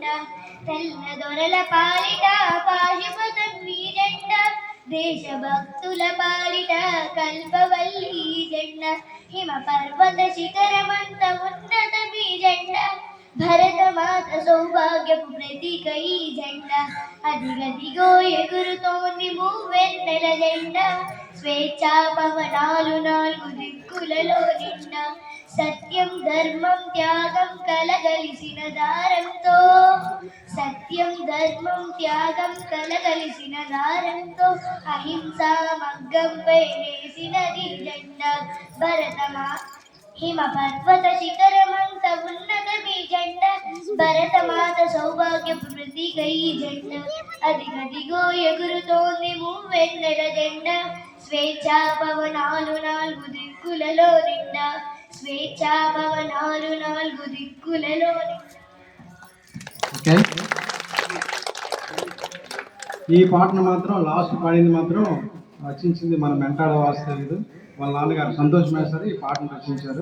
జెండా తెల్ల దొరల పాలిట పాశుపతన్వి జెండా దేశభక్తుల పాలిట కల్పవల్లి జెండా హిమ పర్వత శిఖరమంత ఉన్నత మీ జెండా భరతమాత సౌభాగ్యపు ప్రతీక ఈ జెండా అదిగదిగో ఎగురుతోంది మూవెన్నెల జెండా స్వేచ్ఛా పవనాలు నాలుగు దిక్కులలో నిండా సత్యం ధర్మం త్యాగం కలగలిసిన దారంతో సత్యం ధర్మం త్యాగం కలగలిసిన దారంతో అహింసా మగ్గంపై వేసినది జెండా భరతమా హిమ పర్వత శిఖరమంత ఉన్నత మీ జెండా భరతమాత సౌభాగ్యపు ప్రతీక ఈ జెండా అదిగదిగో ఎగురుతోంది మూవెన్నెల జెండా స్వేచ్ఛా పవనాలు నాలుగు దిక్కులలో నిండా స్వేచ్ఛా పవనాలు నాలుగు దిక్కులలో ఓకే. ఈ పాటను మాత్రం లాస్ట్ పాడింది మాత్రం రచించింది మన మెంటాడ వాస్తవ్యుడు వాళ్ళ నాన్నగారు సంతోష్ మేస్టర్ ఈ పాటను రచించారు.